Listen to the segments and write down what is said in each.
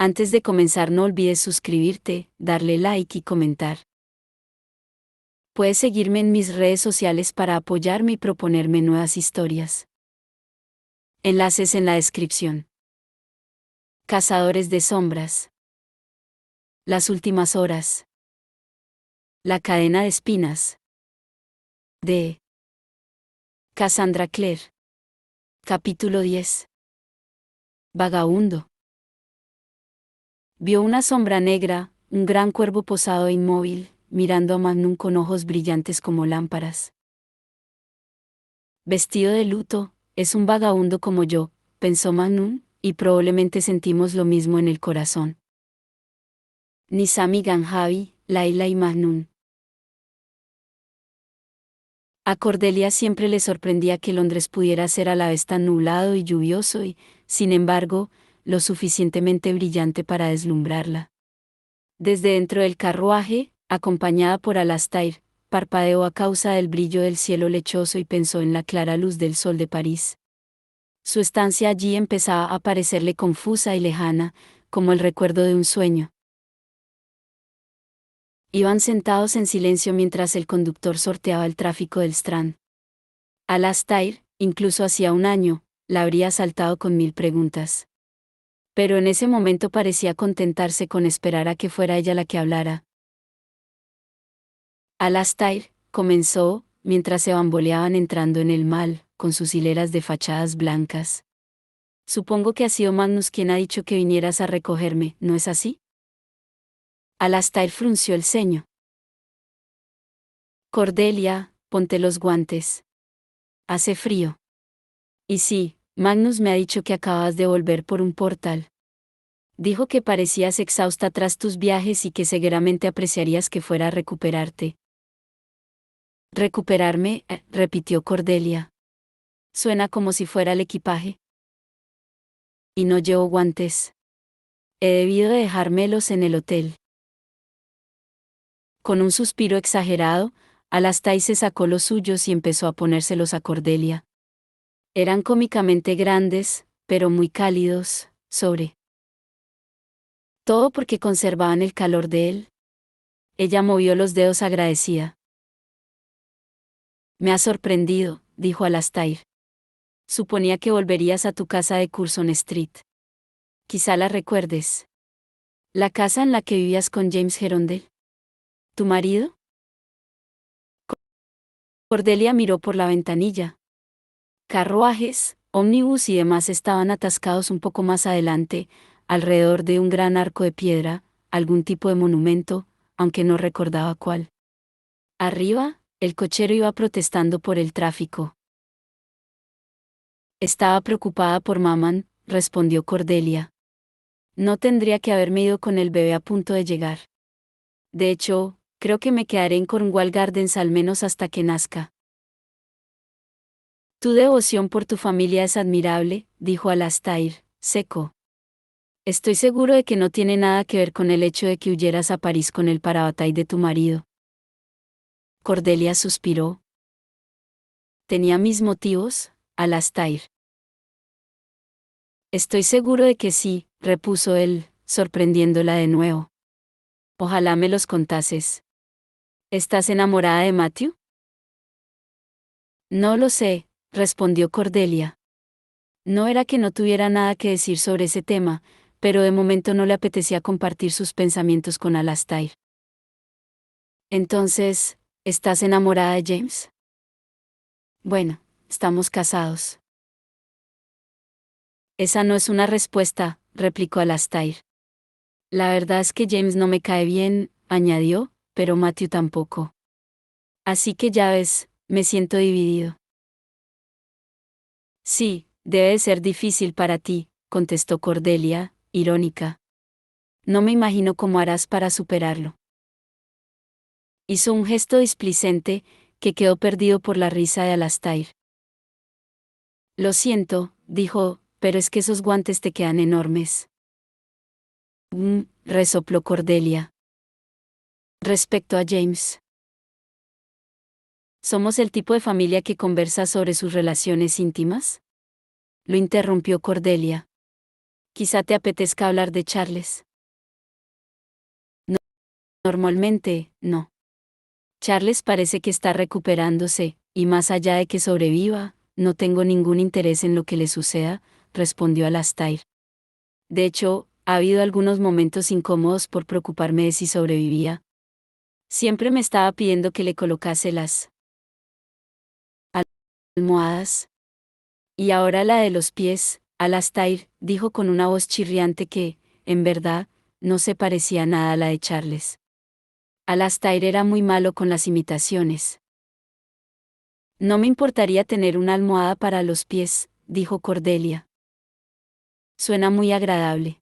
Antes de comenzar no olvides suscribirte, darle like y comentar. Puedes seguirme en mis redes sociales para apoyarme y proponerme nuevas historias. Enlaces en la descripción. Cazadores de sombras. Las últimas horas. La cadena de espinas. De Cassandra Clare. Capítulo 10. Vagabundo. Vio una sombra negra, un gran cuervo posado e inmóvil, mirando a Magnum con ojos brillantes como lámparas. Vestido de luto, es un vagabundo como yo, pensó Magnum, y probablemente sentimos lo mismo en el corazón. Nizami Ganjavi, Laila y Magnum. A Cordelia siempre le sorprendía que Londres pudiera ser a la vez tan nublado y lluvioso y, sin embargo, lo suficientemente brillante para deslumbrarla. Desde dentro del carruaje, acompañada por Alastair, parpadeó a causa del brillo del cielo lechoso y pensó en la clara luz del sol de París. Su estancia allí empezaba a parecerle confusa y lejana, como el recuerdo de un sueño. Iban sentados en silencio mientras el conductor sorteaba el tráfico del Strand. Alastair, incluso hacía un año, la habría asaltado con 1000 preguntas. Pero en ese momento parecía contentarse con esperar a que fuera ella la que hablara. Alastair, comenzó, mientras se bamboleaban entrando en el mall, con sus hileras de fachadas blancas. Supongo que ha sido Magnus quien ha dicho que vinieras a recogerme, ¿no es así? Alastair frunció el ceño. Cordelia, ponte los guantes. Hace frío. Y sí, Magnus me ha dicho que acabas de volver por un portal. Dijo que parecías exhausta tras tus viajes y que seguramente apreciarías que fuera a recuperarte. ¿Recuperarme? Repitió Cordelia. Suena como si fuera el equipaje. Y no llevo guantes. He debido de dejármelos en el hotel. Con un suspiro exagerado, Alastair se sacó los suyos y empezó a ponérselos a Cordelia. Eran cómicamente grandes, pero muy cálidos, sobre todo porque conservaban el calor de él. Ella movió los dedos agradecida. Me ha sorprendido, dijo Alastair. Suponía que volverías a tu casa de Curzon Street. Quizá la recuerdes. La casa en la que vivías con James Gerondale. ¿Tu marido? Cordelia miró por la ventanilla. Carruajes, ómnibus y demás estaban atascados un poco más adelante, alrededor de un gran arco de piedra, algún tipo de monumento, aunque no recordaba cuál. Arriba, el cochero iba protestando por el tráfico. Estaba preocupada por Maman, respondió Cordelia. No tendría que haberme ido con el bebé a punto de llegar. De hecho, creo que me quedaré en Cornwall Gardens al menos hasta que nazca. Tu devoción por tu familia es admirable, dijo Alastair, seco. Estoy seguro de que no tiene nada que ver con el hecho de que huyeras a París con el parabatay de tu marido. Cordelia suspiró. ¿Tenía mis motivos, Alastair? Estoy seguro de que sí, repuso él, sorprendiéndola de nuevo. Ojalá me los contases. ¿Estás enamorada de Matthew? No lo sé, respondió Cordelia. No era que no tuviera nada que decir sobre ese tema, pero de momento no le apetecía compartir sus pensamientos con Alastair. Entonces, ¿estás enamorada de James? Bueno, estamos casados. Esa no es una respuesta, replicó Alastair. La verdad es que James no me cae bien, añadió, pero Matthew tampoco. Así que ya ves, me siento dividido. Sí, debe de ser difícil para ti, contestó Cordelia, irónica. No me imagino cómo harás para superarlo. Hizo un gesto displicente, que quedó perdido por la risa de Alastair. Lo siento, dijo, pero es que esos guantes te quedan enormes. Resopló Cordelia. Respecto a James. ¿Somos el tipo de familia que conversa sobre sus relaciones íntimas? Lo interrumpió Cordelia. Quizá te apetezca hablar de Charles. No, normalmente, no. Charles parece que está recuperándose, y más allá de que sobreviva, no tengo ningún interés en lo que le suceda, respondió Alastair. De hecho, ha habido algunos momentos incómodos por preocuparme de si sobrevivía. Siempre me estaba pidiendo que le colocase las almohadas. Y ahora la de los pies, Alastair, dijo con una voz chirriante que, en verdad, no se parecía nada a la de Charles. Alastair era muy malo con las imitaciones. No me importaría tener una almohada para los pies, dijo Cordelia. Suena muy agradable.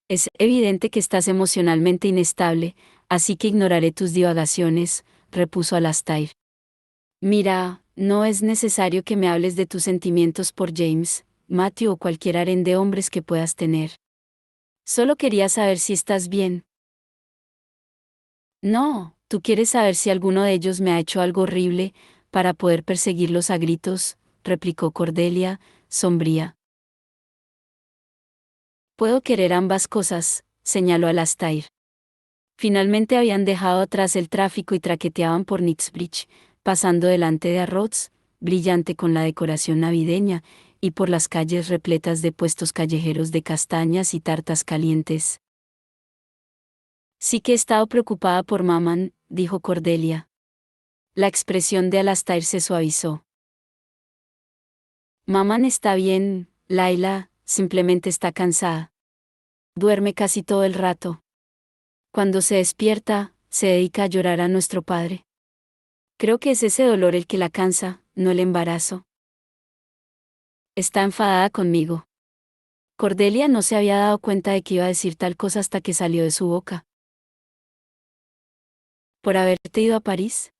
Es evidente que estás emocionalmente inestable, así que ignoraré tus divagaciones, repuso Alastair. Mira, no es necesario que me hables de tus sentimientos por James, Matthew o cualquier harén de hombres que puedas tener. Solo quería saber si estás bien. No, tú quieres saber si alguno de ellos me ha hecho algo horrible, para poder perseguirlos a gritos, replicó Cordelia, sombría. Puedo querer ambas cosas, señaló Alastair. Finalmente habían dejado atrás el tráfico y traqueteaban por Knightsbridge, pasando delante de Harrods, brillante con la decoración navideña, y por las calles repletas de puestos callejeros de castañas y tartas calientes. Sí que he estado preocupada por Maman, dijo Cordelia. La expresión de Alastair se suavizó. Maman está bien, Laila, simplemente está cansada. Duerme casi todo el rato. Cuando se despierta, se dedica a llorar a nuestro padre. Creo que es ese dolor el que la cansa, no el embarazo. Está enfadada conmigo. Cordelia no se había dado cuenta de que iba a decir tal cosa hasta que salió de su boca. ¿Por haberte ido a París?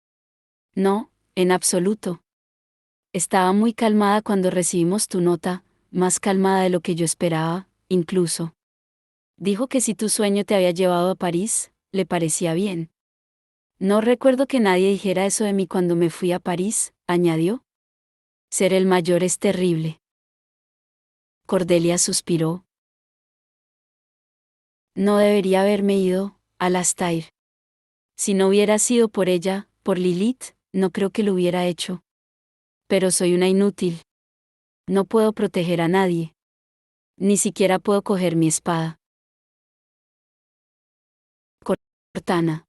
No, en absoluto. Estaba muy calmada cuando recibimos tu nota, más calmada de lo que yo esperaba, incluso. Dijo que si tu sueño te había llevado a París, le parecía bien. No recuerdo que nadie dijera eso de mí cuando me fui a París, añadió. Ser el mayor es terrible. Cordelia suspiró. No debería haberme ido, Alastair. Si no hubiera sido por ella, por Lilith, no creo que lo hubiera hecho. Pero soy una inútil. No puedo proteger a nadie. Ni siquiera puedo coger mi espada. Cortana.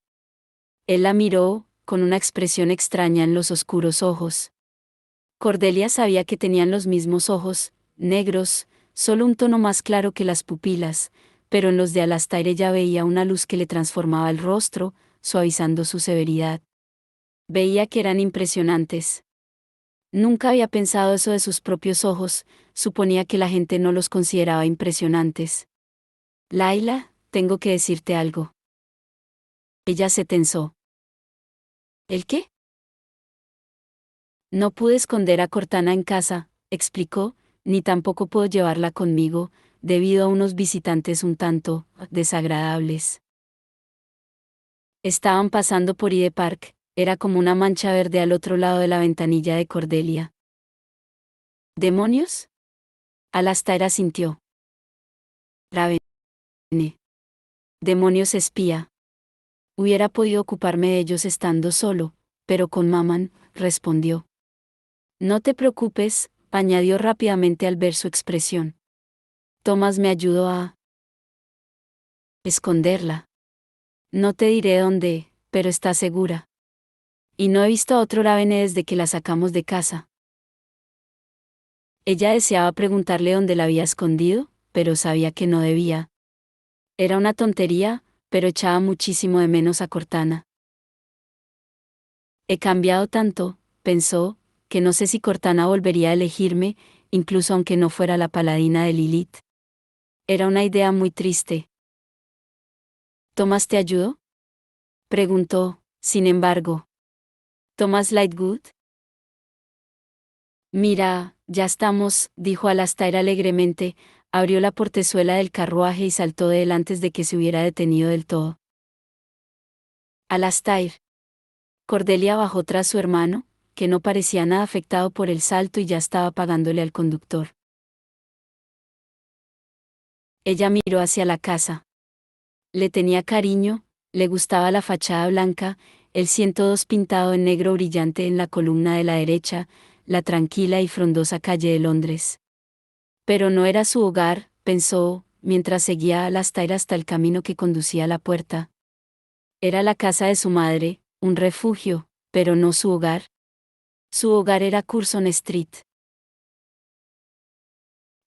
Él la miró, con una expresión extraña en los oscuros ojos. Cordelia sabía que tenían los mismos ojos, negros, solo un tono más claro que las pupilas, pero en los de Alastair ella veía una luz que le transformaba el rostro, suavizando su severidad. Veía que eran impresionantes. Nunca había pensado eso de sus propios ojos, suponía que la gente no los consideraba impresionantes. Laila, tengo que decirte algo. Ella se tensó. ¿El qué? No pude esconder a Cortana en casa, explicó, ni tampoco puedo llevarla conmigo, debido a unos visitantes un tanto desagradables. Estaban pasando por Hyde Park, era como una mancha verde al otro lado de la ventanilla de Cordelia. ¿Demonios? Alastair asintió. Ravene. Demonios espía. Hubiera podido ocuparme de ellos estando solo, pero con Maman, respondió. No te preocupes, añadió rápidamente al ver su expresión. Thomas me ayudó a esconderla. No te diré dónde, pero está segura. Y no he visto a otro Ravene desde que la sacamos de casa. Ella deseaba preguntarle dónde la había escondido, pero sabía que no debía. Era una tontería, pero echaba muchísimo de menos a Cortana. He cambiado tanto, pensó, que no sé si Cortana volvería a elegirme, incluso aunque no fuera la paladina de Lilith. Era una idea muy triste. ¿Thomas te ayudó? Preguntó, sin embargo. ¿Thomas Lightwood? Mira, ya estamos, dijo Alastair alegremente, abrió la portezuela del carruaje y saltó de él antes de que se hubiera detenido del todo. Alastair. Cordelia bajó tras su hermano, que no parecía nada afectado por el salto y ya estaba pagándole al conductor. Ella miró hacia la casa. Le tenía cariño, le gustaba la fachada blanca, el 102 pintado en negro brillante en la columna de la derecha, la tranquila y frondosa calle de Londres. Pero no era su hogar, pensó, mientras seguía a Alastair hasta el camino que conducía a la puerta. Era la casa de su madre, un refugio, pero no su hogar. Su hogar era Curzon Street.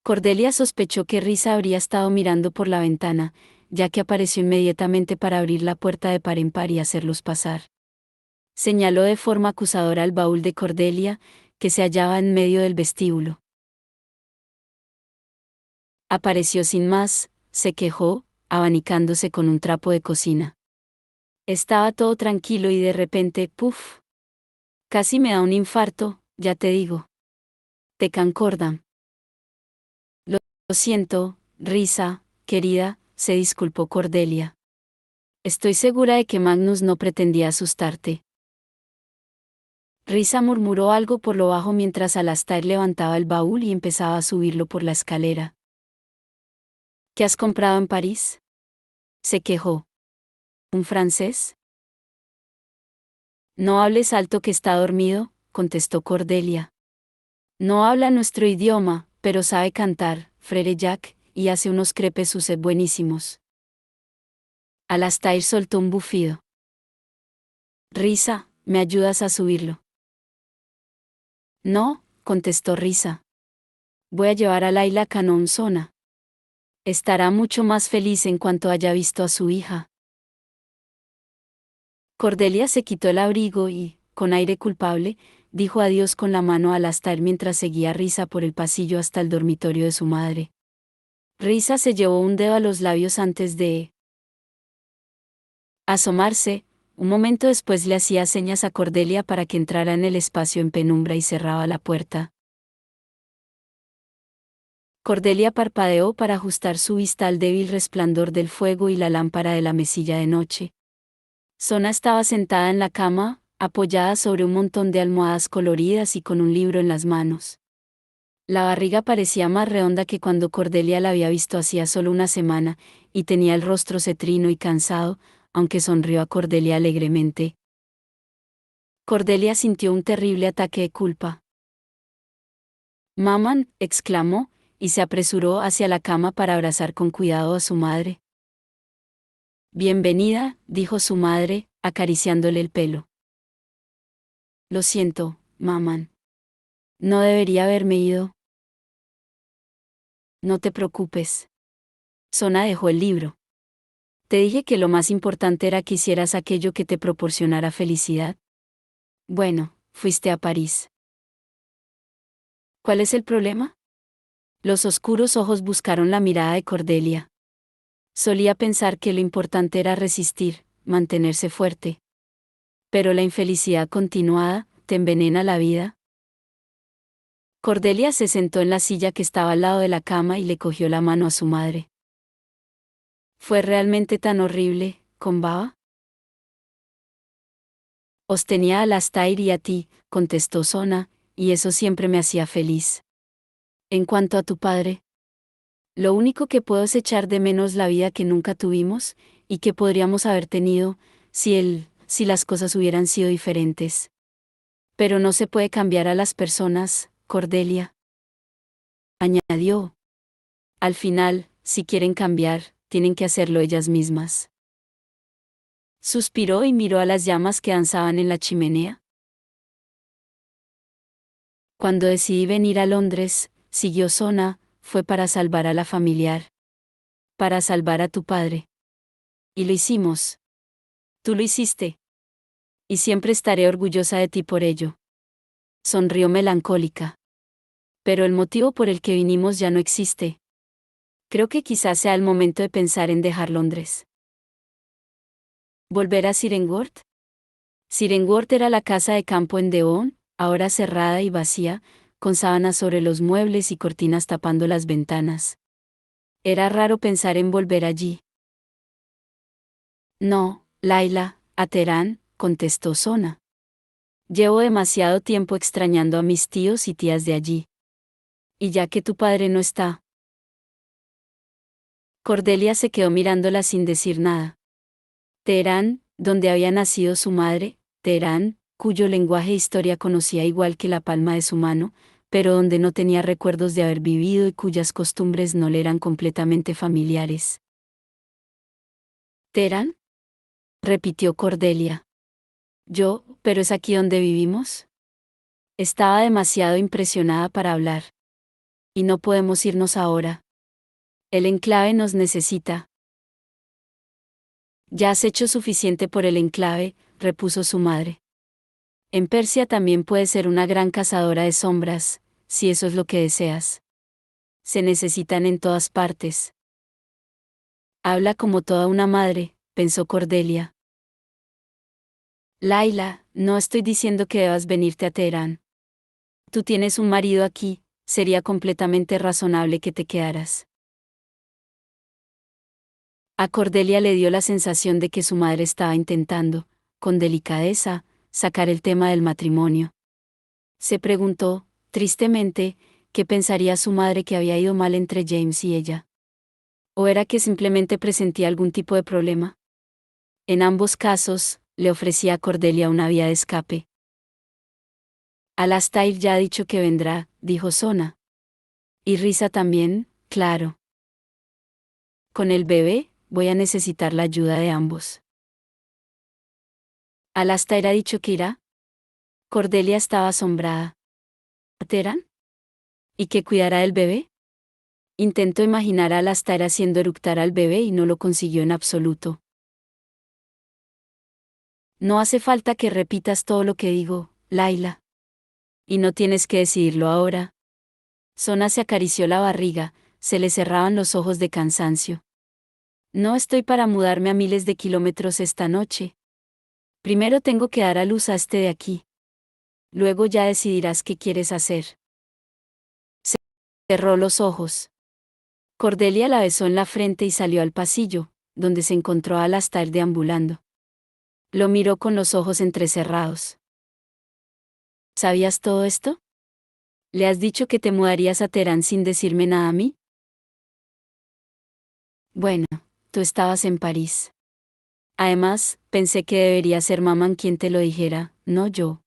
Cordelia sospechó que Risa habría estado mirando por la ventana, ya que apareció inmediatamente para abrir la puerta de par en par y hacerlos pasar. Señaló de forma acusadora al baúl de Cordelia, que se hallaba en medio del vestíbulo. Apareció sin más, se quejó, abanicándose con un trapo de cocina. Estaba todo tranquilo y de repente, ¡puf! Casi me da un infarto, ya te digo. Te cancordan. Lo siento, Risa, querida, se disculpó Cordelia. Estoy segura de que Magnus no pretendía asustarte. Risa murmuró algo por lo bajo mientras Alastair levantaba el baúl y empezaba a subirlo por la escalera. ¿Qué has comprado en París? Se quejó. ¿Un francés? No hables alto que está dormido, contestó Cordelia. No habla nuestro idioma, pero sabe cantar, Frere Jack, y hace unos crepes Suzette buenísimos. Alastair soltó un bufido. Risa, ¿me ayudas a subirlo? No, contestó Risa. Voy a llevar a Laila Canón Sona. Estará mucho más feliz en cuanto haya visto a su hija. Cordelia se quitó el abrigo y, con aire culpable, dijo adiós con la mano a Alastair mientras seguía Risa por el pasillo hasta el dormitorio de su madre. Risa se llevó un dedo a los labios antes de asomarse. Un momento después le hacía señas a Cordelia para que entrara en el espacio en penumbra y cerraba la puerta. Cordelia parpadeó para ajustar su vista al débil resplandor del fuego y la lámpara de la mesilla de noche. Sona estaba sentada en la cama, apoyada sobre un montón de almohadas coloridas y con un libro en las manos. La barriga parecía más redonda que cuando Cordelia la había visto hacía solo una semana, y tenía el rostro cetrino y cansado, aunque sonrió a Cordelia alegremente. Cordelia sintió un terrible ataque de culpa. «Mamán», exclamó, y se apresuró hacia la cama para abrazar con cuidado a su madre. «Bienvenida», dijo su madre, acariciándole el pelo. «Lo siento, mamán. No debería haberme ido». «No te preocupes». Sona dejó el libro. «Te dije que lo más importante era que hicieras aquello que te proporcionara felicidad». «Bueno, fuiste a París». «¿Cuál es el problema?». Los oscuros ojos buscaron la mirada de Cordelia. Solía pensar que lo importante era resistir, mantenerse fuerte. Pero la infelicidad continuada, ¿te envenena la vida? Cordelia se sentó en la silla que estaba al lado de la cama y le cogió la mano a su madre. ¿Fue realmente tan horrible, Combaba? Os tenía a Alastair y a ti, contestó Sona, y eso siempre me hacía feliz. En cuanto a tu padre, lo único que puedo es echar de menos la vida que nunca tuvimos, y que podríamos haber tenido, si las cosas hubieran sido diferentes. Pero no se puede cambiar a las personas, Cordelia. Añadió. Al final, si quieren cambiar, tienen que hacerlo ellas mismas. Suspiró y miró a las llamas que danzaban en la chimenea. Cuando decidí venir a Londres, siguió Sona, fue para salvar a la familiar. Para salvar a tu padre. Y lo hicimos. Tú lo hiciste. Y siempre estaré orgullosa de ti por ello. Sonrió melancólica. Pero el motivo por el que vinimos ya no existe. Creo que quizás sea el momento de pensar en dejar Londres. ¿Volver a Cirencester? Cirencester era la casa de campo en Devon, ahora cerrada y vacía, con sábanas sobre los muebles y cortinas tapando las ventanas. Era raro pensar en volver allí. No, Laila, a Teherán, contestó Sona. Llevo demasiado tiempo extrañando a mis tíos y tías de allí. Y ya que tu padre no está. Cordelia se quedó mirándola sin decir nada. Teherán, donde había nacido su madre, Teherán, cuyo lenguaje e historia conocía igual que la palma de su mano, pero donde no tenía recuerdos de haber vivido y cuyas costumbres no le eran completamente familiares. ¿Teherán? Repitió Cordelia. Pero ¿es aquí donde vivimos? Estaba demasiado impresionada para hablar. Y no podemos irnos ahora. El enclave nos necesita. Ya has hecho suficiente por el enclave, repuso su madre. En Persia también puedes ser una gran cazadora de sombras, si eso es lo que deseas. Se necesitan en todas partes. Habla como toda una madre, pensó Cordelia. Laila, no estoy diciendo que debas venirte a Teherán. Tú tienes un marido aquí, sería completamente razonable que te quedaras. A Cordelia le dio la sensación de que su madre estaba intentando, con delicadeza, sacar el tema del matrimonio. Se preguntó, tristemente, qué pensaría su madre que había ido mal entre James y ella. ¿O era que simplemente presentía algún tipo de problema? En ambos casos, le ofrecía a Cordelia una vía de escape. Alastair ya ha dicho que vendrá, dijo Sona. Y Risa también, claro. Con el bebé, voy a necesitar la ayuda de ambos. Alastair ha dicho que irá. Cordelia estaba asombrada. ¿Teherán? ¿Y que cuidará del bebé? Intentó imaginar a Alastair haciendo eructar al bebé y no lo consiguió en absoluto. No hace falta que repitas todo lo que digo, Laila. Y no tienes que decidirlo ahora. Sona se acarició la barriga, se le cerraban los ojos de cansancio. No estoy para mudarme a miles de kilómetros esta noche. Primero tengo que dar a luz a este de aquí. Luego ya decidirás qué quieres hacer. Cerró los ojos. Cordelia la besó en la frente y salió al pasillo, donde se encontró a Alastair deambulando. Lo miró con los ojos entrecerrados. ¿Sabías todo esto? ¿Le has dicho que te mudarías a Teherán sin decirme nada a mí? Bueno, tú estabas en París. Además, pensé que debería ser Maman quien te lo dijera, no yo.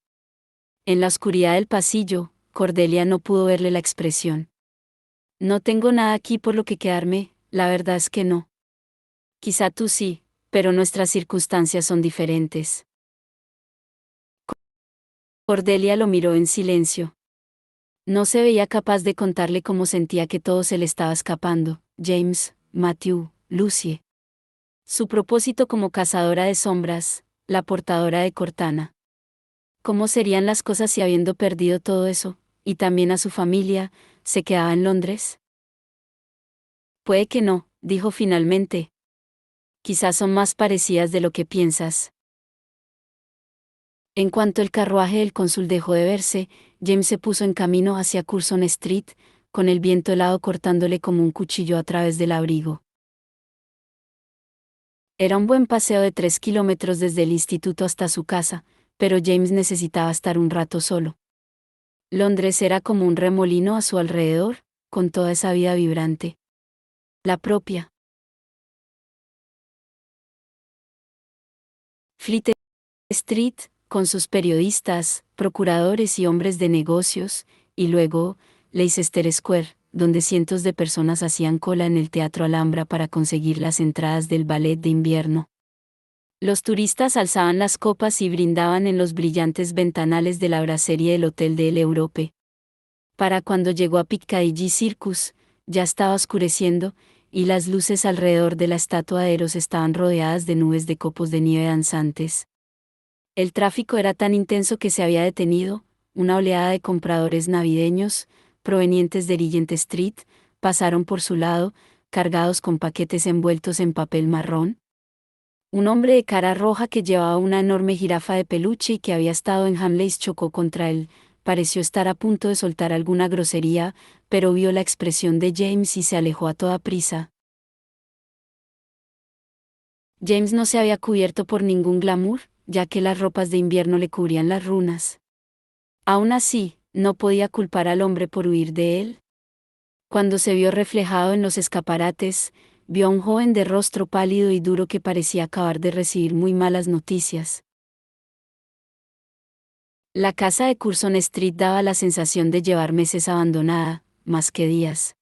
En la oscuridad del pasillo, Cordelia no pudo verle la expresión. No tengo nada aquí por lo que quedarme, la verdad es que no. Quizá tú sí, pero nuestras circunstancias son diferentes. Cordelia lo miró en silencio. No se veía capaz de contarle cómo sentía que todo se le estaba escapando, James, Matthew, Lucie. Su propósito como cazadora de sombras, la portadora de Cortana. ¿Cómo serían las cosas si habiendo perdido todo eso, y también a su familia, se quedaba en Londres? Puede que no, dijo finalmente. Quizás son más parecidas de lo que piensas. En cuanto el carruaje del cónsul dejó de verse, James se puso en camino hacia Curzon Street, con el viento helado cortándole como un cuchillo a través del abrigo. Era un buen paseo de 3 kilómetros desde el instituto hasta su casa, pero James necesitaba estar un rato solo. Londres era como un remolino a su alrededor, con toda esa vida vibrante. La propia. Fleet Street, con sus periodistas, procuradores y hombres de negocios, y luego, Leicester Square, donde cientos de personas hacían cola en el Teatro Alhambra para conseguir las entradas del ballet de invierno. Los turistas alzaban las copas y brindaban en los brillantes ventanales de la bracería del Hotel de l'Europe. Para cuando llegó a Piccadilly Circus, ya estaba oscureciendo, y las luces alrededor de la estatua de Eros estaban rodeadas de nubes de copos de nieve danzantes. El tráfico era tan intenso que se había detenido, una oleada de compradores navideños, provenientes de Regent Street, pasaron por su lado, cargados con paquetes envueltos en papel marrón. Un hombre de cara roja que llevaba una enorme jirafa de peluche y que había estado en Hamleys chocó contra él, pareció estar a punto de soltar alguna grosería, pero vio la expresión de James y se alejó a toda prisa. James no se había cubierto por ningún glamour, ya que las ropas de invierno le cubrían las runas. Aún así, no podía culpar al hombre por huir de él. Cuando se vio reflejado en los escaparates, vio a un joven de rostro pálido y duro que parecía acabar de recibir muy malas noticias. La casa de Curzon Street daba la sensación de llevar meses abandonada, más que días.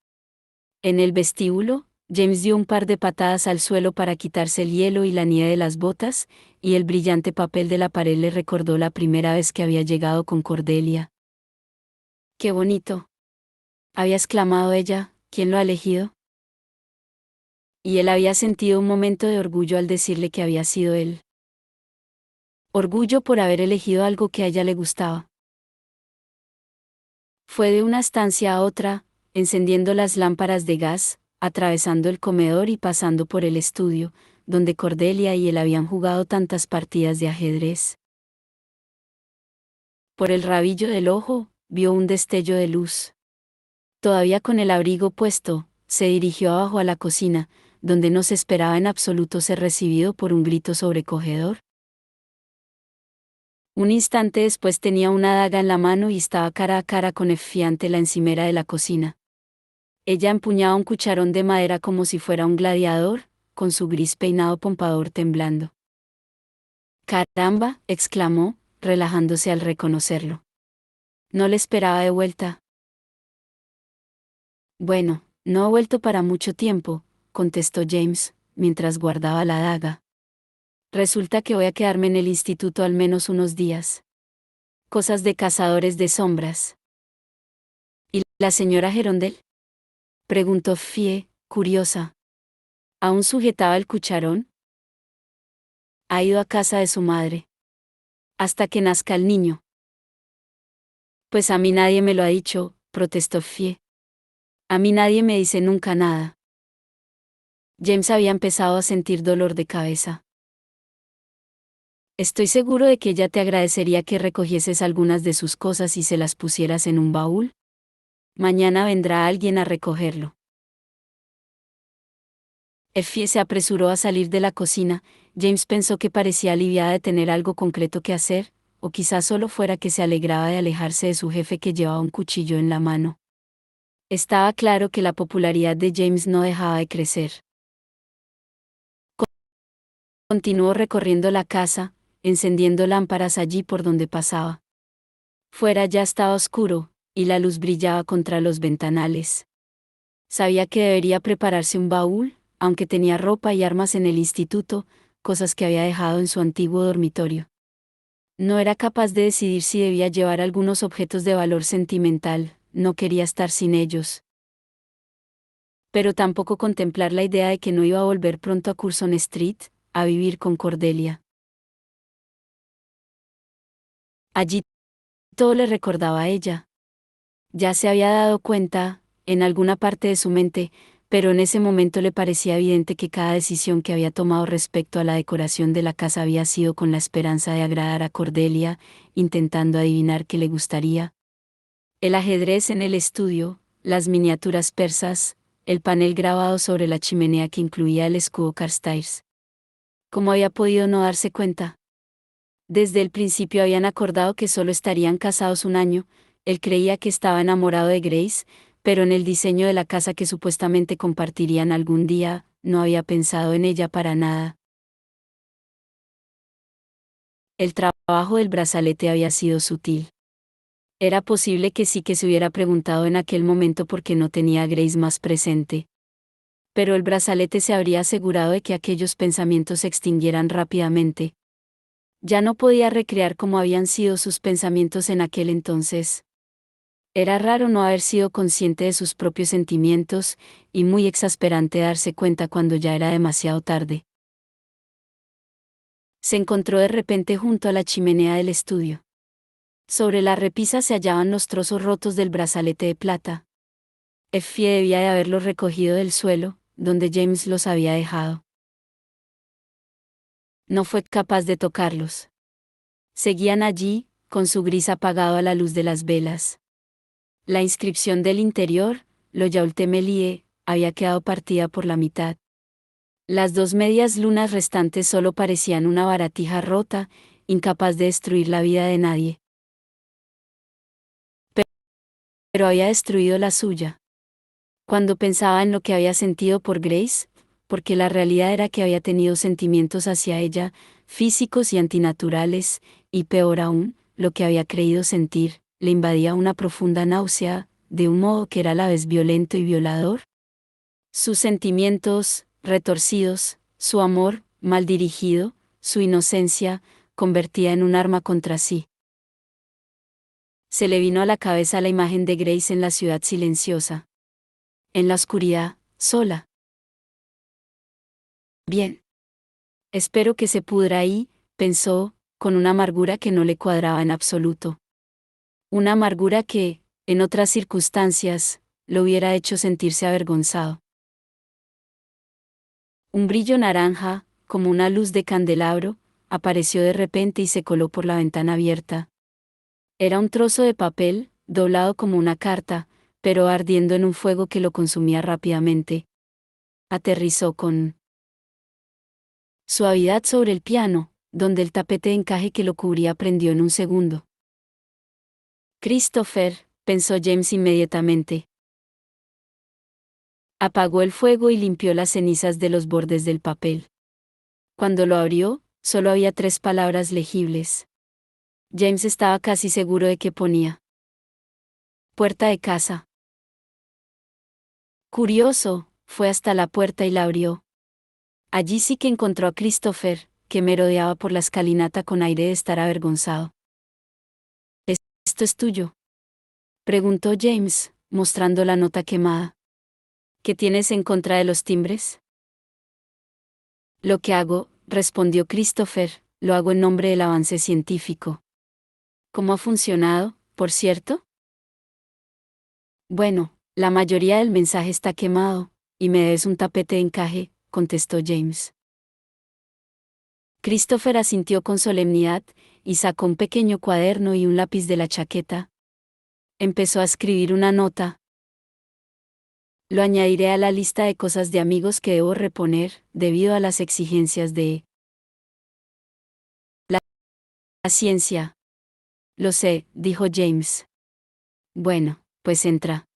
En el vestíbulo, James dio un par de patadas al suelo para quitarse el hielo y la nieve de las botas, y el brillante papel de la pared le recordó la primera vez que había llegado con Cordelia. ¡Qué bonito!, había exclamado ella. ¿Quién lo ha elegido? Y él había sentido un momento de orgullo al decirle que había sido él. Orgullo por haber elegido algo que a ella le gustaba. Fue de una estancia a otra, encendiendo las lámparas de gas, atravesando el comedor y pasando por el estudio, donde Cordelia y él habían jugado tantas partidas de ajedrez. Por el rabillo del ojo, vio un destello de luz. Todavía con el abrigo puesto, se dirigió abajo a la cocina, donde no se esperaba en absoluto ser recibido por un grito sobrecogedor. Un instante después tenía una daga en la mano y estaba cara a cara con Effie ante la encimera de la cocina. Ella empuñaba un cucharón de madera como si fuera un gladiador, con su gris peinado pompador temblando. «¡Caramba!», exclamó, relajándose al reconocerlo. «No le esperaba de vuelta». «Bueno, no he vuelto para mucho tiempo», contestó James, mientras guardaba la daga. «Resulta que voy a quedarme en el instituto al menos unos días. Cosas de cazadores de sombras». «¿Y la señora Gerondel?», preguntó Fie, curiosa. ¿Aún sujetaba el cucharón? «Ha ido a casa de su madre. Hasta que nazca el niño». «Pues a mí nadie me lo ha dicho», protestó Fie. «A mí nadie me dice nunca nada». James había empezado a sentir dolor de cabeza. «Estoy seguro de que ella te agradecería que recogieses algunas de sus cosas y se las pusieras en un baúl. Mañana vendrá alguien a recogerlo». Effie se apresuró a salir de la cocina. James pensó que parecía aliviada de tener algo concreto que hacer, o quizás solo fuera que se alegraba de alejarse de su jefe que llevaba un cuchillo en la mano. Estaba claro que la popularidad de James no dejaba de crecer. Continuó recorriendo la casa, encendiendo lámparas allí por donde pasaba. Fuera ya estaba oscuro, y la luz brillaba contra los ventanales. Sabía que debería prepararse un baúl, aunque tenía ropa y armas en el instituto, cosas que había dejado en su antiguo dormitorio. No era capaz de decidir si debía llevar algunos objetos de valor sentimental, no quería estar sin ellos. Pero tampoco contemplar la idea de que no iba a volver pronto a Curzon Street, a vivir con Cordelia. Allí todo le recordaba a ella. Ya se había dado cuenta, en alguna parte de su mente, pero en ese momento le parecía evidente que cada decisión que había tomado respecto a la decoración de la casa había sido con la esperanza de agradar a Cordelia, intentando adivinar qué le gustaría. El ajedrez en el estudio, las miniaturas persas, el panel grabado sobre la chimenea que incluía el escudo Carstairs. ¿Cómo había podido no darse cuenta? Desde el principio habían acordado que solo estarían casados un año. Él creía que estaba enamorado de Grace, pero en el diseño de la casa que supuestamente compartirían algún día, no había pensado en ella para nada. El trabajo del brazalete había sido sutil. Era posible que sí que se hubiera preguntado en aquel momento por qué no tenía a Grace más presente. Pero el brazalete se habría asegurado de que aquellos pensamientos se extinguieran rápidamente. Ya no podía recrear cómo habían sido sus pensamientos en aquel entonces. Era raro no haber sido consciente de sus propios sentimientos, y muy exasperante darse cuenta cuando ya era demasiado tarde. Se encontró de repente junto a la chimenea del estudio. Sobre la repisa se hallaban los trozos rotos del brazalete de plata. Effie debía de haberlos recogido del suelo, donde James los había dejado. No fue capaz de tocarlos. Seguían allí, con su gris apagado a la luz de las velas. La inscripción del interior, Loyaul Temelie, había quedado partida por la mitad. Las dos medias lunas restantes solo parecían una baratija rota, incapaz de destruir la vida de nadie. Pero había destruido la suya. Cuando pensaba en lo que había sentido por Grace, porque la realidad era que había tenido sentimientos hacia ella, físicos y antinaturales, y peor aún, lo que había creído sentir, le invadía una profunda náusea, de un modo que era a la vez violento y violador. Sus sentimientos, retorcidos, su amor, mal dirigido, su inocencia, convertida en un arma contra sí. Se le vino a la cabeza la imagen de Grace en la ciudad silenciosa. En la oscuridad, sola. Bien. Espero que se pudra ahí, pensó, con una amargura que no le cuadraba en absoluto. Una amargura que, en otras circunstancias, lo hubiera hecho sentirse avergonzado. Un brillo naranja, como una luz de candelabro, apareció de repente y se coló por la ventana abierta. Era un trozo de papel, doblado como una carta, pero ardiendo en un fuego que lo consumía rápidamente. Aterrizó con suavidad sobre el piano, donde el tapete de encaje que lo cubría prendió en un segundo. Christopher, pensó James inmediatamente. Apagó el fuego y limpió las cenizas de los bordes del papel. Cuando lo abrió, solo había 3 palabras legibles. James estaba casi seguro de que ponía puerta de casa. Curioso, fue hasta la puerta y la abrió. Allí sí que encontró a Christopher, que merodeaba por la escalinata con aire de estar avergonzado. ¿Esto es tuyo?, preguntó James, mostrando la nota quemada. ¿Qué tienes en contra de los timbres? Lo que hago, respondió Christopher, lo hago en nombre del avance científico. ¿Cómo ha funcionado, por cierto? Bueno, la mayoría del mensaje está quemado, y me debes un tapete de encaje, contestó James. Christopher asintió con solemnidad, y sacó un pequeño cuaderno y un lápiz de la chaqueta. Empezó a escribir una nota. Lo añadiré a la lista de cosas de amigos que debo reponer, debido a las exigencias de la ciencia. Lo sé, dijo James. Bueno, pues entra.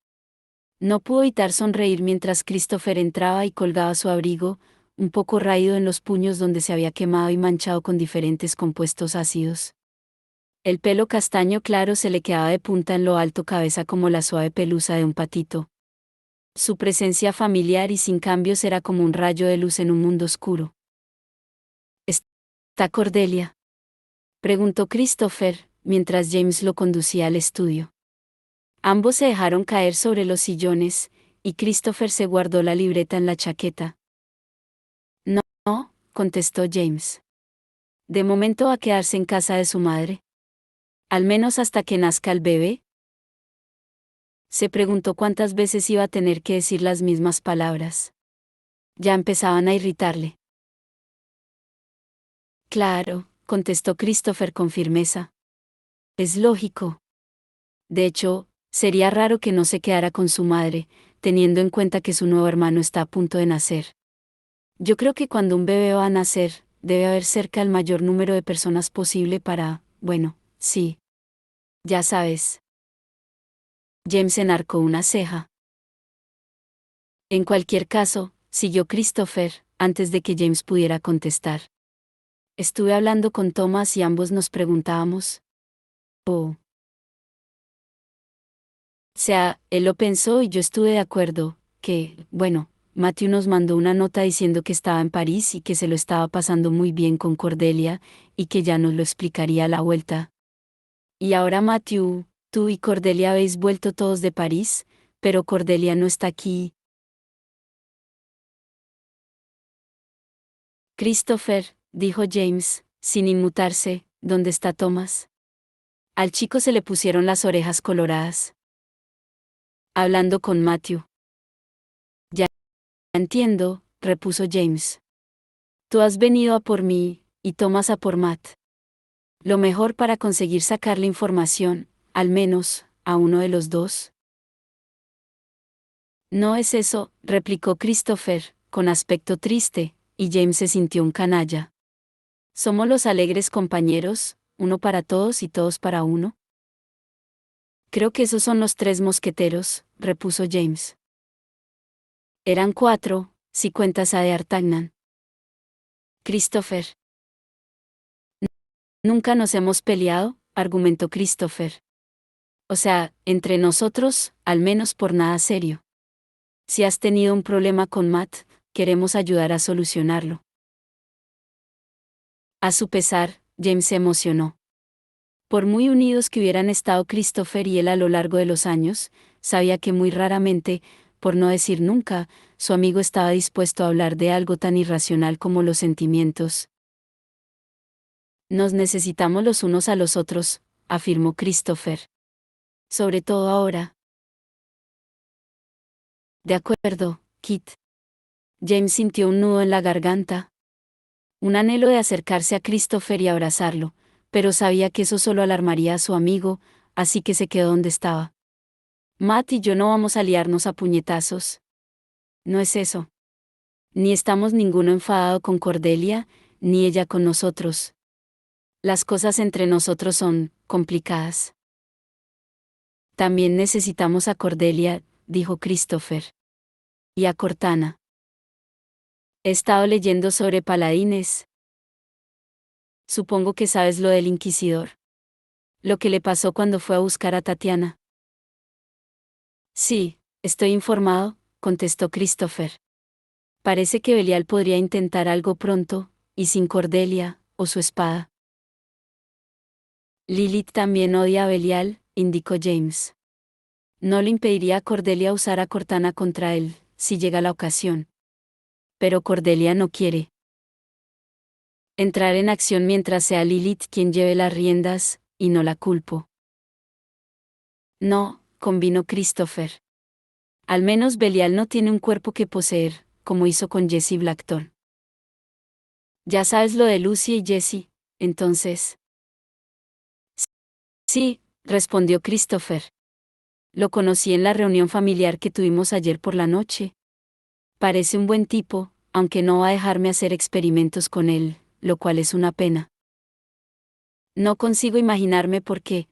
No pudo evitar sonreír mientras Christopher entraba y colgaba su abrigo, un poco raído en los puños donde se había quemado y manchado con diferentes compuestos ácidos. El pelo castaño claro se le quedaba de punta en lo alto cabeza como la suave pelusa de un patito. Su presencia familiar y sin cambios era como un rayo de luz en un mundo oscuro. ¿Está Cordelia?, preguntó Christopher, mientras James lo conducía al estudio. Ambos se dejaron caer sobre los sillones, y Christopher se guardó la libreta en la chaqueta. No, no, contestó James. De momento va a quedarse en casa de su madre. Al menos hasta que nazca el bebé. Se preguntó cuántas veces iba a tener que decir las mismas palabras. Ya empezaban a irritarle. Claro, contestó Christopher con firmeza. Es lógico. De hecho, sería raro que no se quedara con su madre, teniendo en cuenta que su nuevo hermano está a punto de nacer. Yo creo que cuando un bebé va a nacer, debe haber cerca el mayor número de personas posible para, bueno, sí. Ya sabes. James enarcó una ceja. En cualquier caso, siguió Christopher, antes de que James pudiera contestar. Estuve hablando con Thomas y ambos nos preguntábamos. Oh. Sea, él lo pensó y yo estuve de acuerdo, que, bueno, Matthew nos mandó una nota diciendo que estaba en París y que se lo estaba pasando muy bien con Cordelia, y que ya nos lo explicaría a la vuelta. Y ahora Matthew, tú y Cordelia habéis vuelto todos de París, pero Cordelia no está aquí. Christopher, dijo James, sin inmutarse, ¿dónde está Thomas? Al chico se le pusieron las orejas coloradas. Hablando con Matthew. Ya entiendo, repuso James. Tú has venido a por mí, y Thomas a por Matt. Lo mejor para conseguir sacar la información, al menos, a uno de los dos. No es eso, replicó Christopher, con aspecto triste, y James se sintió un canalla. Somos los alegres compañeros, uno para todos y todos para uno. Creo que esos son los 3 mosqueteros, repuso James. Eran 4, si cuentas a de Artagnan. Christopher. Nunca nos hemos peleado, argumentó Christopher. O sea, entre nosotros, al menos por nada serio. Si has tenido un problema con Matt, queremos ayudar a solucionarlo. A su pesar, James se emocionó. Por muy unidos que hubieran estado Christopher y él a lo largo de los años, sabía que muy raramente, por no decir nunca, su amigo estaba dispuesto a hablar de algo tan irracional como los sentimientos. Nos necesitamos los unos a los otros, afirmó Christopher. Sobre todo ahora. De acuerdo, Kit. James sintió un nudo en la garganta. Un anhelo de acercarse a Christopher y abrazarlo, pero sabía que eso solo alarmaría a su amigo, así que se quedó donde estaba. Matt y yo no vamos a liarnos a puñetazos. No es eso. Ni estamos ninguno enfadado con Cordelia, ni ella con nosotros. Las cosas entre nosotros son complicadas. También necesitamos a Cordelia, dijo Christopher. Y a Cortana. He estado leyendo sobre paladines. Supongo que sabes lo del Inquisidor. Lo que le pasó cuando fue a buscar a Tatiana. Sí, estoy informado, contestó Christopher. Parece que Belial podría intentar algo pronto, y sin Cordelia, o su espada. Lilith también odia a Belial, indicó James. No le impediría a Cordelia usar a Cortana contra él, si llega la ocasión. Pero Cordelia no quiere entrar en acción mientras sea Lilith quien lleve las riendas, y no la culpo. No, convino Christopher. Al menos Belial no tiene un cuerpo que poseer, como hizo con Jesse Blackthorne. Ya sabes lo de Lucy y Jesse, entonces. Sí, respondió Christopher. Lo conocí en la reunión familiar que tuvimos ayer por la noche. Parece un buen tipo, aunque no va a dejarme hacer experimentos con él, lo cual es una pena. No consigo imaginarme por qué.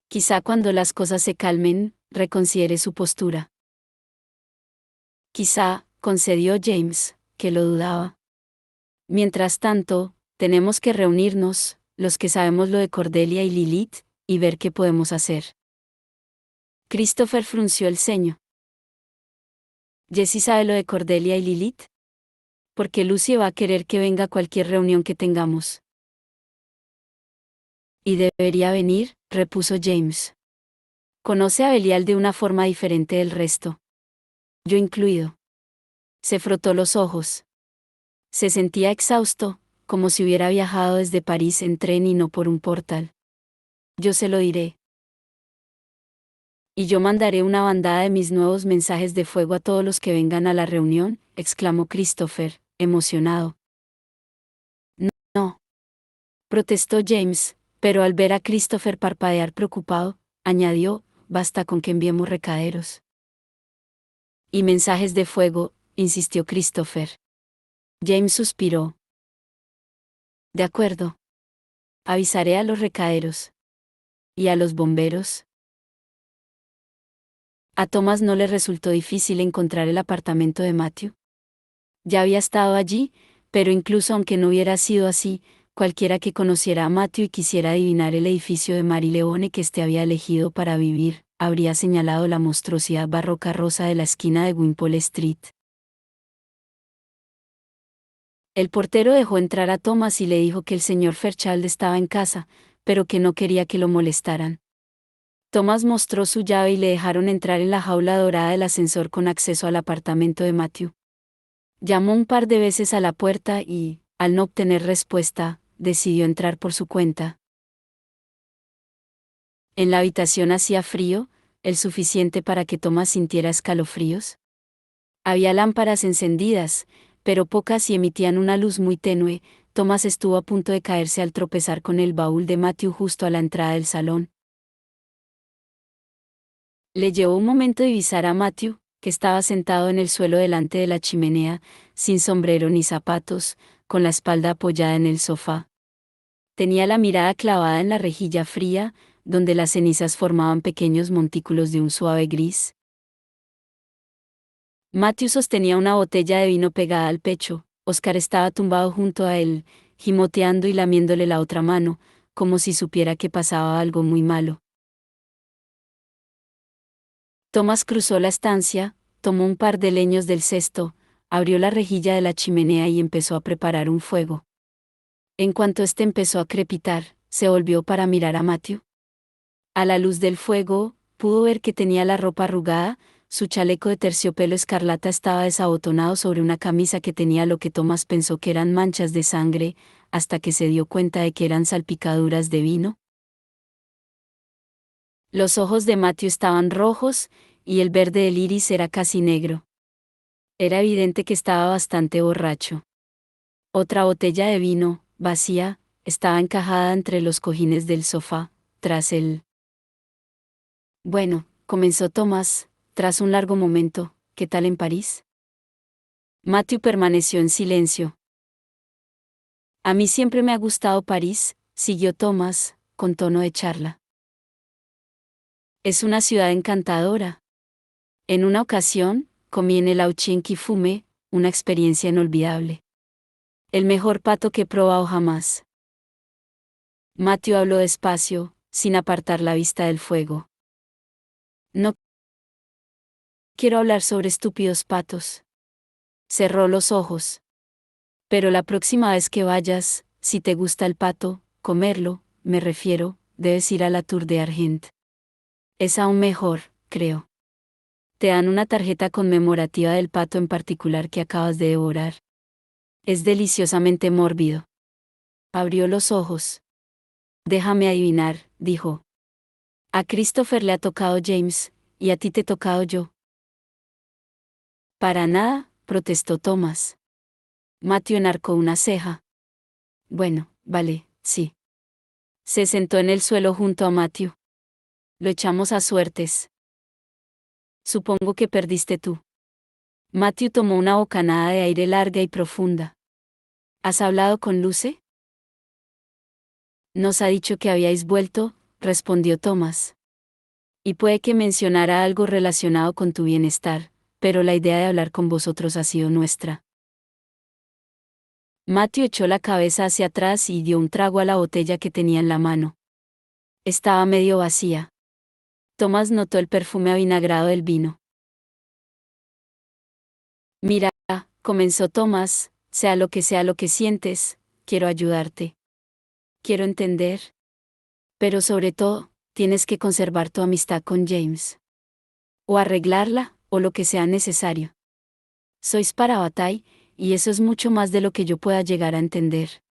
Quizá cuando las cosas se calmen, reconsidere su postura. Quizá, concedió James, que lo dudaba. Mientras tanto, tenemos que reunirnos, los que sabemos lo de Cordelia y Lilith, y ver qué podemos hacer. Christopher frunció el ceño. ¿Jessie sabe lo de Cordelia y Lilith? Porque Lucy va a querer que venga a cualquier reunión que tengamos. Y debería venir, repuso James. Conoce a Belial de una forma diferente del resto. Yo incluido. Se frotó los ojos. Se sentía exhausto, como si hubiera viajado desde París en tren y no por un portal. Yo se lo diré. Y yo mandaré una bandada de mis nuevos mensajes de fuego a todos los que vengan a la reunión, exclamó Christopher, emocionado. No, no. Protestó James, pero al ver a Christopher parpadear preocupado, añadió, basta con que enviemos recaderos. Y mensajes de fuego, insistió Christopher. James suspiró. De acuerdo. Avisaré a los recaderos. ¿Y a los bomberos? A Thomas no le resultó difícil encontrar el apartamento de Matthew. Ya había estado allí, pero incluso aunque no hubiera sido así, cualquiera que conociera a Matthew y quisiera adivinar el edificio de Marylebone que éste había elegido para vivir, habría señalado la monstruosidad barroca rosa de la esquina de Wimpole Street. El portero dejó entrar a Thomas y le dijo que el señor Fairchild estaba en casa, pero que no quería que lo molestaran. Thomas mostró su llave y le dejaron entrar en la jaula dorada del ascensor con acceso al apartamento de Matthew. Llamó un par de veces a la puerta y, al no obtener respuesta, decidió entrar por su cuenta. En la habitación hacía frío, el suficiente para que Thomas sintiera escalofríos. Había lámparas encendidas, pero pocas y emitían una luz muy tenue. Thomas estuvo a punto de caerse al tropezar con el baúl de Matthew justo a la entrada del salón. Le llevó un momento divisar a Matthew, que estaba sentado en el suelo delante de la chimenea, sin sombrero ni zapatos, con la espalda apoyada en el sofá. Tenía la mirada clavada en la rejilla fría, donde las cenizas formaban pequeños montículos de un suave gris. Matthew sostenía una botella de vino pegada al pecho. Oscar estaba tumbado junto a él, gimoteando y lamiéndole la otra mano, como si supiera que pasaba algo muy malo. Thomas cruzó la estancia, tomó un par de leños del cesto, abrió la rejilla de la chimenea y empezó a preparar un fuego. En cuanto éste empezó a crepitar, se volvió para mirar a Matthew. A la luz del fuego, pudo ver que tenía la ropa arrugada, su chaleco de terciopelo escarlata estaba desabotonado sobre una camisa que tenía lo que Thomas pensó que eran manchas de sangre, hasta que se dio cuenta de que eran salpicaduras de vino. Los ojos de Matthew estaban rojos, y el verde del iris era casi negro. Era evidente que estaba bastante borracho. Otra botella de vino, vacía, estaba encajada entre los cojines del sofá, tras él. Bueno, comenzó Thomas, tras un largo momento, ¿qué tal en París? Matthew permaneció en silencio. A mí siempre me ha gustado París, siguió Thomas, con tono de charla. Es una ciudad encantadora. En una ocasión, comí en el Auchin Kifume, una experiencia inolvidable. El mejor pato que he probado jamás. Matthew habló despacio, sin apartar la vista del fuego. No quiero hablar sobre estúpidos patos. Cerró los ojos. Pero la próxima vez que vayas, si te gusta el pato, comerlo, me refiero, debes ir a la Tour de Argent. Es aún mejor, creo. Te dan una tarjeta conmemorativa del pato en particular que acabas de devorar. Es deliciosamente mórbido. Abrió los ojos. Déjame adivinar, dijo. A Christopher le ha tocado James, y a ti te he tocado yo. Para nada, protestó Thomas. Matthew enarcó una ceja. Bueno, vale, sí. Se sentó en el suelo junto a Matthew. Lo echamos a suertes. Supongo que perdiste tú. Matthew tomó una bocanada de aire larga y profunda. ¿Has hablado con Luce? Nos ha dicho que habíais vuelto, respondió Thomas. Y puede que mencionara algo relacionado con tu bienestar, pero la idea de hablar con vosotros ha sido nuestra. Matthew echó la cabeza hacia atrás y dio un trago a la botella que tenía en la mano. Estaba medio vacía. Thomas notó el perfume avinagrado del vino. Mira, comenzó Thomas, sea lo que sientes, quiero ayudarte. Quiero entender. Pero sobre todo, tienes que conservar tu amistad con James. O arreglarla, o lo que sea necesario. Sois para Bataille, y eso es mucho más de lo que yo pueda llegar a entender.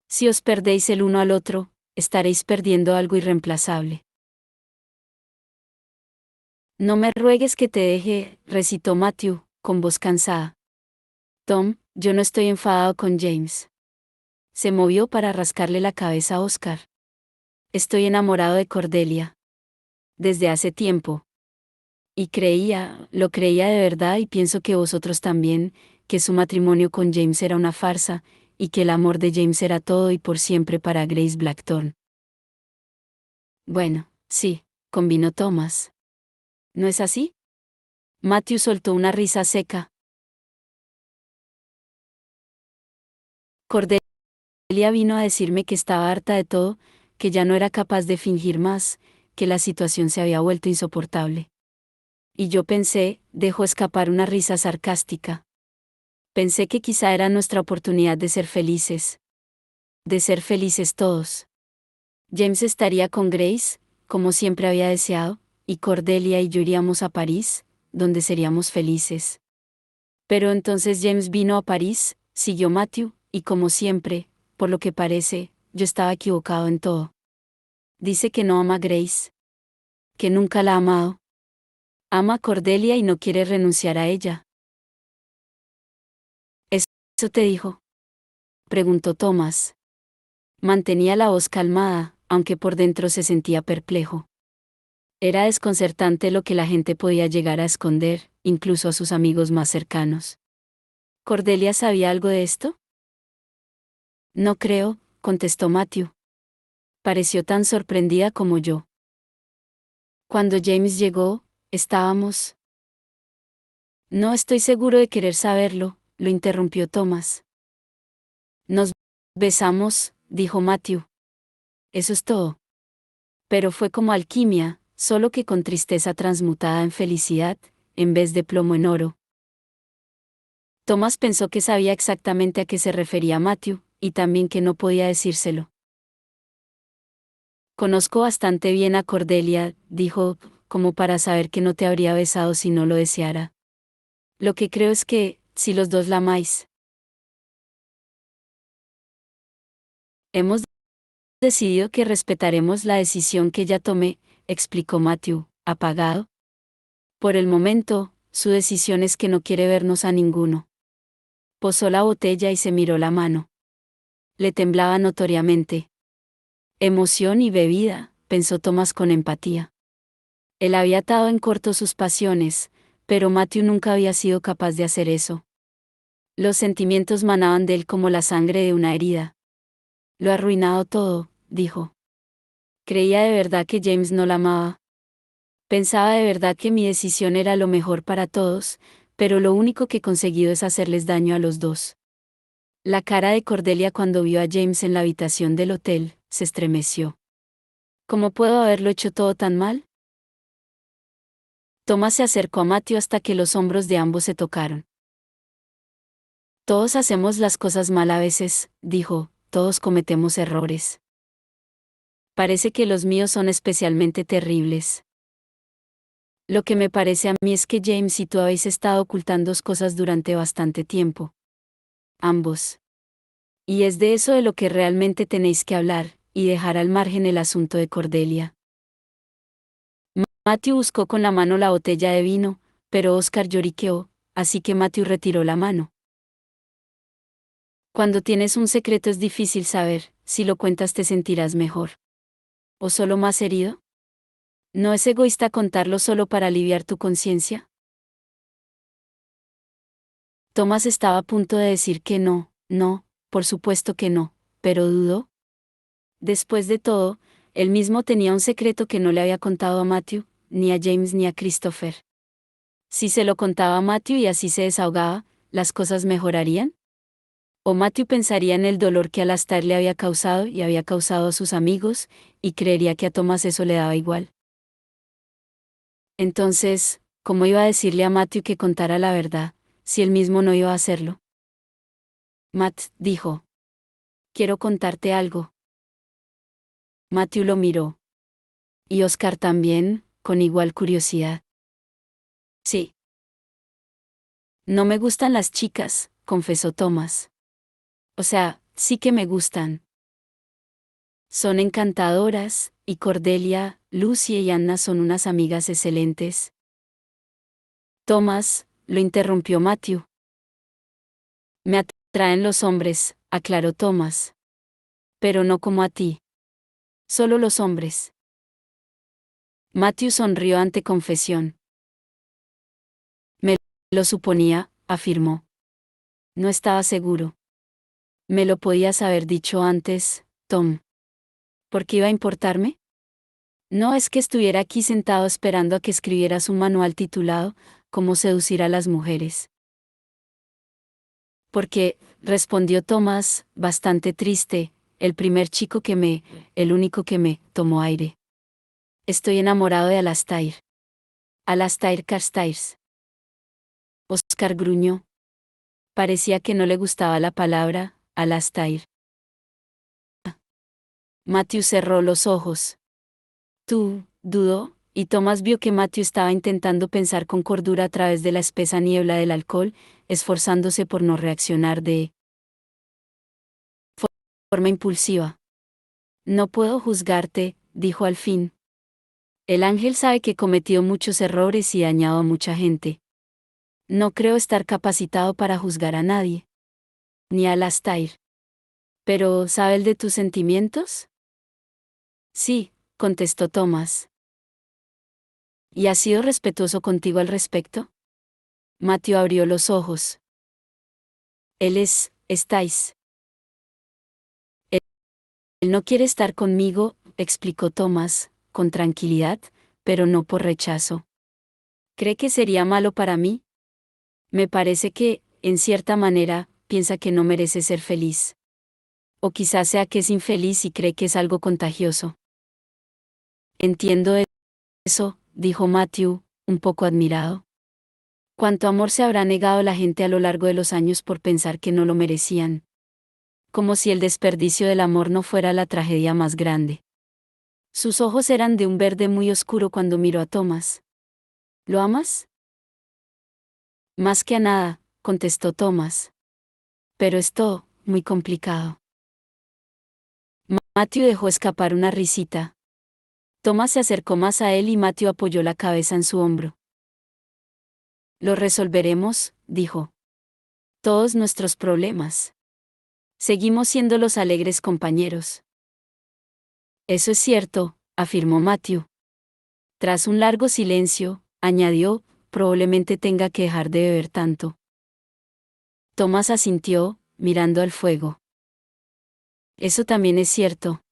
Si os perdéis el uno al otro, estaréis perdiendo algo irreemplazable. No me ruegues que te deje, recitó Matthew, con voz cansada. Tom, yo no estoy enfadado con James. Se movió para rascarle la cabeza a Oscar. Estoy enamorado de Cordelia. Desde hace tiempo. Y lo creía de verdad y pienso que vosotros también, que su matrimonio con James era una farsa, y que el amor de James era todo y por siempre para Grace Blackthorne. Bueno, sí, convino Thomas. ¿No es así? Matthew soltó una risa seca. Cordelia vino a decirme que estaba harta de todo, que ya no era capaz de fingir más, que la situación se había vuelto insoportable. Y yo pensé, dejó escapar una risa sarcástica. Pensé que quizá era nuestra oportunidad de ser felices. De ser felices todos. James estaría con Grace, como siempre había deseado, y Cordelia y yo iríamos a París, donde seríamos felices. Pero entonces James vino a París, siguió Matthew, y como siempre, por lo que parece, yo estaba equivocado en todo. Dice que no ama a Grace. Que nunca la ha amado. Ama a Cordelia y no quiere renunciar a ella. ¿Eso te dijo? Preguntó Thomas. Mantenía la voz calmada, aunque por dentro se sentía perplejo. Era desconcertante lo que la gente podía llegar a esconder, incluso a sus amigos más cercanos. ¿Cordelia sabía algo de esto? No creo, contestó Matthew. Pareció tan sorprendida como yo. Cuando James llegó, estábamos... No estoy seguro de querer saberlo, lo interrumpió Thomas. Nos besamos, dijo Matthew. Eso es todo. Pero fue como alquimia, solo que con tristeza transmutada en felicidad, en vez de plomo en oro. Thomas pensó que sabía exactamente a qué se refería Matthew, y también que no podía decírselo. Conozco bastante bien a Cordelia, dijo, como para saber que no te habría besado si no lo deseara. Lo que creo es que, si los dos la amáis, hemos decidido que respetaremos la decisión que ella tome, explicó Matthew, apagado. Por el momento, su decisión es que no quiere vernos a ninguno. Posó la botella y se miró la mano. Le temblaba notoriamente. Emoción y bebida, pensó Thomas con empatía. Él había atado en corto sus pasiones, pero Matthew nunca había sido capaz de hacer eso. Los sentimientos manaban de él como la sangre de una herida. Lo ha arruinado todo, dijo. Creía de verdad que James no la amaba. Pensaba de verdad que mi decisión era lo mejor para todos, pero lo único que he conseguido es hacerles daño a los dos. La cara de Cordelia cuando vio a James en la habitación del hotel, se estremeció. ¿Cómo puedo haberlo hecho todo tan mal? Thomas se acercó a Matthew hasta que los hombros de ambos se tocaron. Todos hacemos las cosas mal a veces, dijo, todos cometemos errores. Parece que los míos son especialmente terribles. Lo que me parece a mí es que James y tú habéis estado ocultando cosas durante bastante tiempo. Ambos. Y es de eso de lo que realmente tenéis que hablar, y dejar al margen el asunto de Cordelia. Matthew buscó con la mano la botella de vino, pero Oscar lloriqueó, así que Matthew retiró la mano. Cuando tienes un secreto es difícil saber, si lo cuentas te sentirás mejor. ¿O solo más herido? ¿No es egoísta contarlo solo para aliviar tu conciencia? Thomas estaba a punto de decir que no, no, por supuesto que no, pero dudó. Después de todo, él mismo tenía un secreto que no le había contado a Matthew, ni a James ni a Christopher. Si se lo contaba a Matthew y así se desahogaba, ¿las cosas mejorarían? ¿O Matthew pensaría en el dolor que Alastair le había causado y había causado a sus amigos, y creería que a Thomas eso le daba igual? Entonces, ¿cómo iba a decirle a Matthew que contara la verdad, si él mismo no iba a hacerlo? Matt, dijo. Quiero contarte algo. Matthew lo miró. Y Oscar también, con igual curiosidad. Sí. No me gustan las chicas, confesó Thomas. O sea, sí que me gustan. Son encantadoras, y Cordelia, Lucy y Anna son unas amigas excelentes. Thomas, lo interrumpió Matthew. Me atraen los hombres, aclaró Thomas. Pero no como a ti. Solo los hombres. Matthew sonrió ante confesión. Me lo suponía, afirmó. No estaba seguro. Me lo podías haber dicho antes, Tom. ¿Por qué iba a importarme? No es que estuviera aquí sentado esperando a que escribieras un manual titulado Cómo seducir a las mujeres. Porque, respondió Thomas, bastante triste, el único que me, tomó aire. Estoy enamorado de Alastair. Alastair Carstairs. Oscar gruñó. Parecía que no le gustaba la palabra, Alastair. Matthew cerró los ojos. Tú, dudó, y Thomas vio que Matthew estaba intentando pensar con cordura a través de la espesa niebla del alcohol, esforzándose por no reaccionar de forma impulsiva. No puedo juzgarte, dijo al fin. El ángel sabe que he cometido muchos errores y dañado a mucha gente. No creo estar capacitado para juzgar a nadie. Ni a Alastair. Pero, ¿sabe el de tus sentimientos? Sí, contestó Thomas. ¿Y ha sido respetuoso contigo al respecto? Matthew abrió los ojos. Estáis. Él no quiere estar conmigo, explicó Thomas, con tranquilidad, pero no por rechazo. ¿Cree que sería malo para mí? Me parece que, en cierta manera, piensa que no merece ser feliz. O quizás sea que es infeliz y cree que es algo contagioso. Entiendo eso, dijo Matthew, un poco admirado. Cuánto amor se habrá negado la gente a lo largo de los años por pensar que no lo merecían. Como si el desperdicio del amor no fuera la tragedia más grande. Sus ojos eran de un verde muy oscuro cuando miró a Thomas. ¿Lo amas? Más que a nada, contestó Thomas. Pero es todo, muy complicado. Matthew dejó escapar una risita. Thomas se acercó más a él y Matthew apoyó la cabeza en su hombro. Lo resolveremos, dijo. Todos nuestros problemas. Seguimos siendo los alegres compañeros. Eso es cierto, afirmó Matthew. Tras un largo silencio, añadió, probablemente tenga que dejar de beber tanto. Thomas asintió, mirando al fuego. Eso también es cierto.